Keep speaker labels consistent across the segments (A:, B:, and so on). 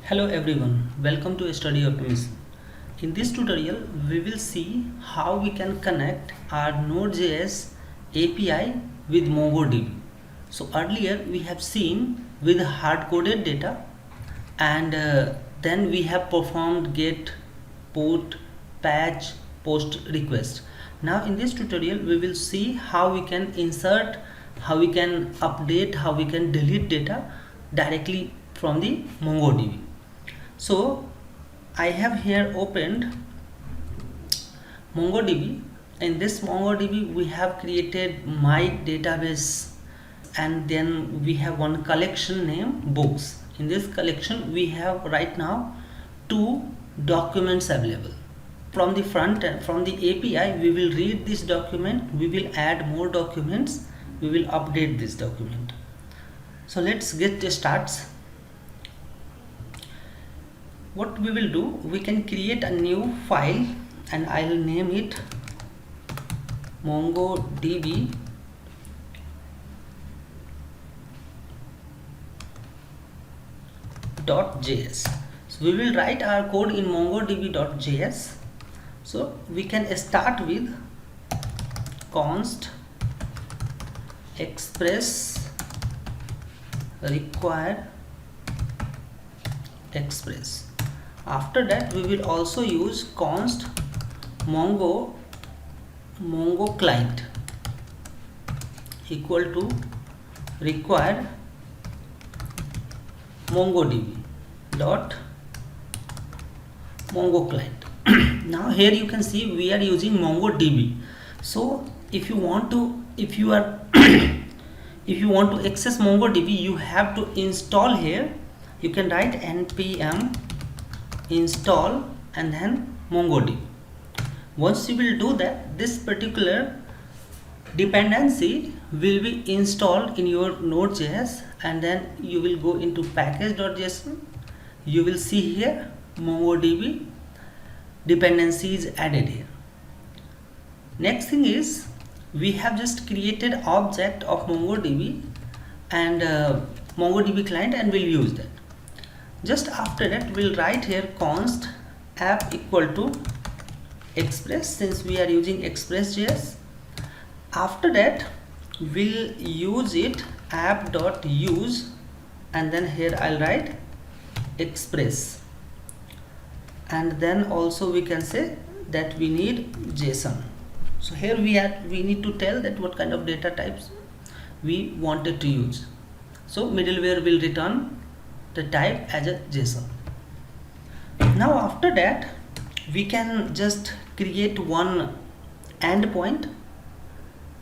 A: Hello everyone, welcome to Study Optimism. In this tutorial, we will see how we can connect our Node.js API with MongoDB. So earlier we have seen with hard-coded data and then we have performed get, put, patch, post request. Now in this tutorial we will see how we can insert, how we can update, how we can delete data directly from the MongoDB. So I have here opened MongoDB. In this MongoDB we have created my database and then we have one collection named books. In this collection we have right now two documents available. From the front end, from the API, we will read this document, we will add more documents, we will update this document. So let's get started. What we will do, we can create a new file and I'll name it mongodb.js. So we will write our code in mongodb.js. So we can start with const express require express. After that we will also use const mongo client equal to required mongodb dot mongo client. Now here you can see we are using mongodb. So if you want to if you are if you want to access mongodb, you have to install here. You can write npm install and then mongodb. Once you will do that, this particular dependency will be installed in your Node.js and then you will go into package.json. You will see here MongoDB dependency is added here. Next thing is we have just created object of MongoDB and MongoDB client and we'll use that. Just after that we'll write here const app equal to express, since we are using express.js. After that we'll use it app.use and then here I'll write express, and then also we can say that we need JSON. So here we need to tell that what kind of data types we wanted to use. So middleware will return the type as a JSON. Now after that we can just create one endpoint.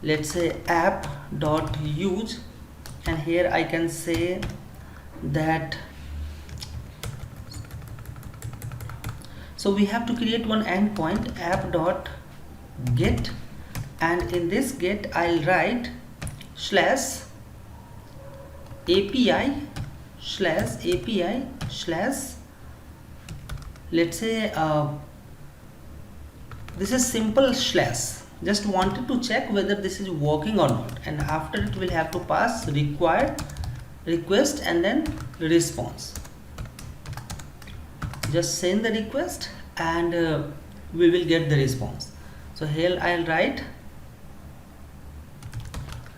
A: Let's say app.use and here I can say that, so we have to create one endpoint app.get, and in this get I'll write slash API slash, let's say this is simple slash, just wanted to check whether this is working or not, and after it we'll have to pass required request and then response. Just send the request and we will get the response. So here I'll write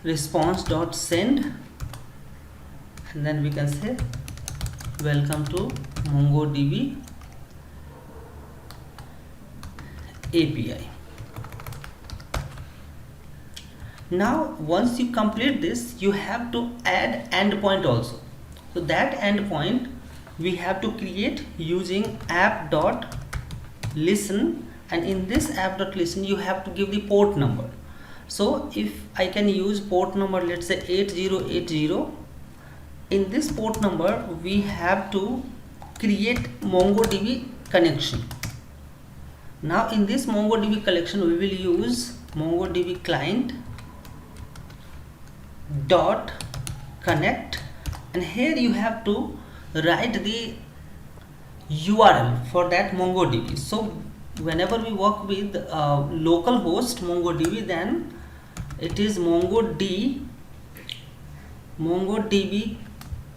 A: response.send and then we can say welcome to MongoDB API. Now once you complete this, you have to add endpoint also. So that endpoint we have to create using app.listen, and in this app.listen you have to give the port number. So if I can use port number, let's say 8080, in this port number we have to create MongoDB connection. Now in this MongoDB connection we will use MongoDB client dot connect, and here you have to write the URL for that MongoDB. So whenever we work with localhost MongoDB, then it is MongoDB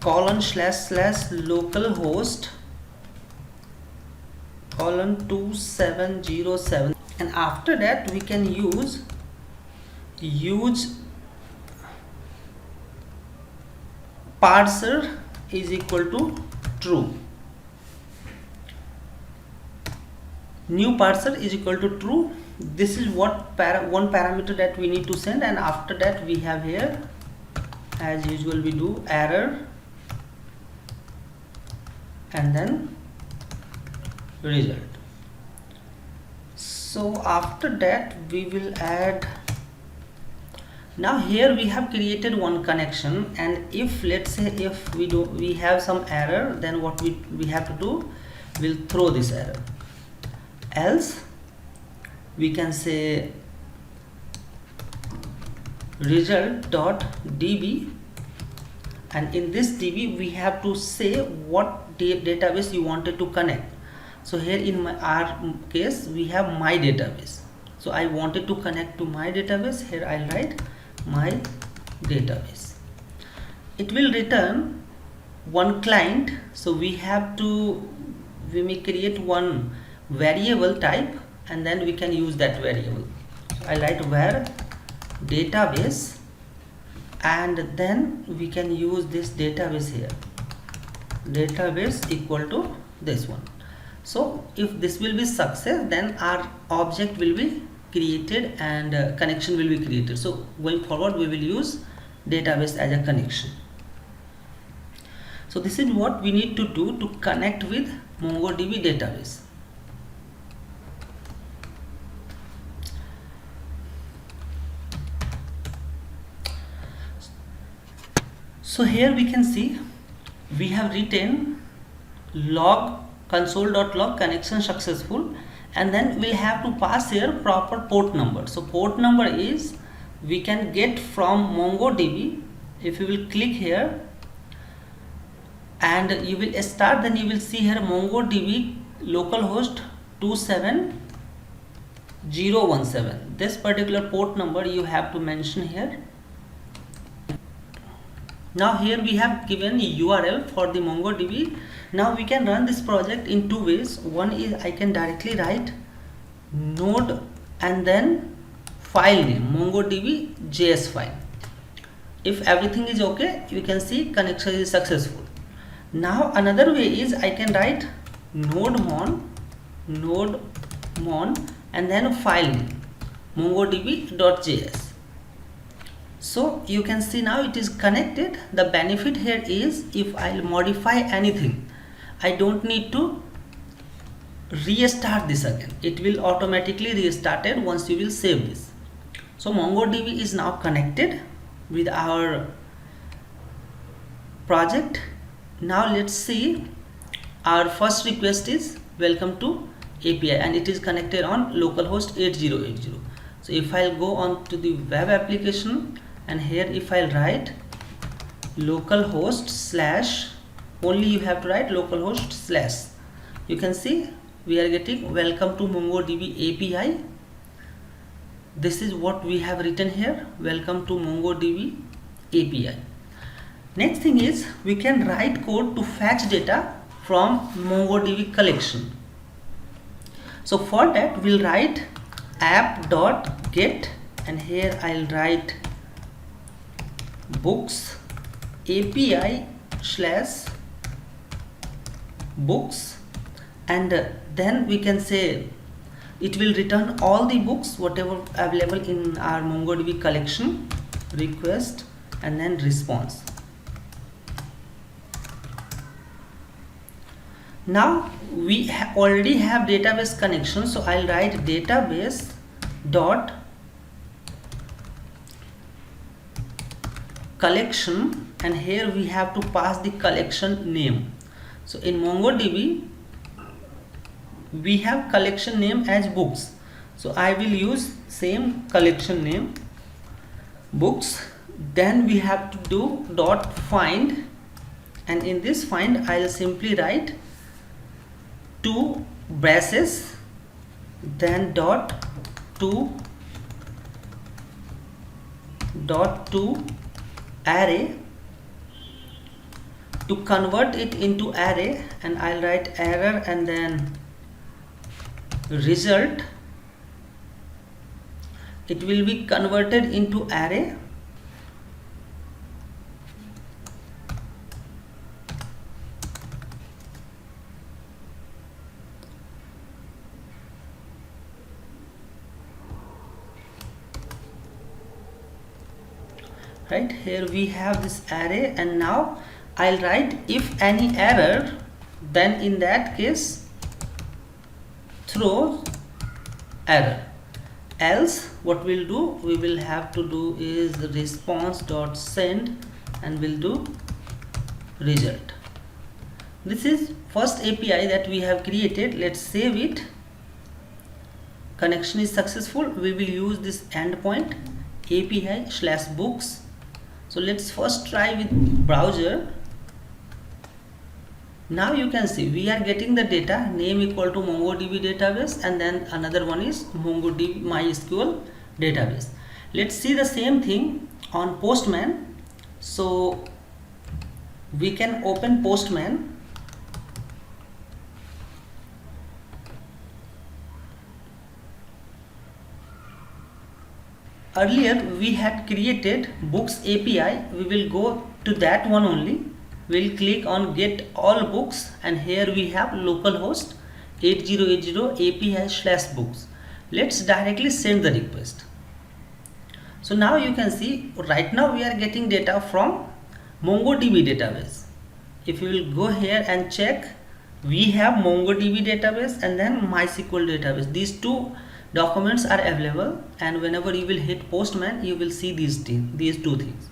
A: colon / localhost colon 2707, and after that we can use parser is equal to true. New parser is equal to true. This is what one parameter that we need to send, and after that we have here, as usual, we do error and then result. So after that we will add, now here we have created one connection, and if let's say if we have some error, then what we have to do, we'll throw this error. Else we can say result.db, and in this db we have to say what database you wanted to connect. So here in our case we have my database, so I wanted to connect to my database. Here I'll write my database. It will return one client, so we may create one variable type, and then we can use that variable. So I write var database, and then we can use this database here, database equal to this one. So if this will be success, then our object will be created and connection will be created. So going forward we will use database as a connection. So this is what we need to do to connect with MongoDB database. So here we can see we have written log console.log connection successful, and then we'll have to pass here proper port number. So port number is we can get from MongoDB. If you will click here and you will start, then you will see here MongoDB localhost 27017. This particular port number you have to mention here. Now here we have given URL for the MongoDB. Now we can run this project in two ways. One is I can directly write node and then file name MongoDB JS file. If everything is okay, you can see connection is successful. Now another way is I can write nodemon and then file name mongodb.js. So you can see now it is connected. The benefit here is if I'll modify anything, I don't need to restart this again. It will automatically restart it once you will save this. So MongoDB is now connected with our project. Now let's see, our first request is welcome to API, and it is connected on localhost 8080. So if I'll go on to the web application, and here if I'll write localhost slash, only you have to write localhost slash, you can see we are getting welcome to MongoDB API. This is what we have written here, welcome to MongoDB API. Next thing is we can write code to fetch data from MongoDB collection. So for that we'll write app.get, and here I'll write books API slash books, and then we can say it will return all the books whatever available in our MongoDB collection, request and then response. Now we already have database connection, so I'll write database dot collection, and here we have to pass the collection name. So in MongoDB we have collection name as books, so I will use same collection name books. Then we have to do dot find, and in this find I'll simply write two braces, then dot to array to convert it into array, and I'll write error and then result, it will be converted into array, right? Here we have this array, and now I'll write if any error, then in that case throw error. Else what we'll do, we will have to do is response dot send, and we'll do result. This is first API that we have created. Let's save it. Connection is successful. We will use this endpoint API/books. So let's first try with browser. Now you can see we are getting the data, name equal to MongoDB database, and then another one is MongoDB MySQL database. Let's see the same thing on Postman. So we can open Postman. Earlier we had created books API. We will go to that one only. We'll click on get all books, and here we have localhost 8080 API/books. Let's directly send the request. So now you can see right now we are getting data from MongoDB database. If you will go here and check, we have MongoDB database and then MySQL database. These two documents are available, and whenever you will hit Postman, you will see these two things.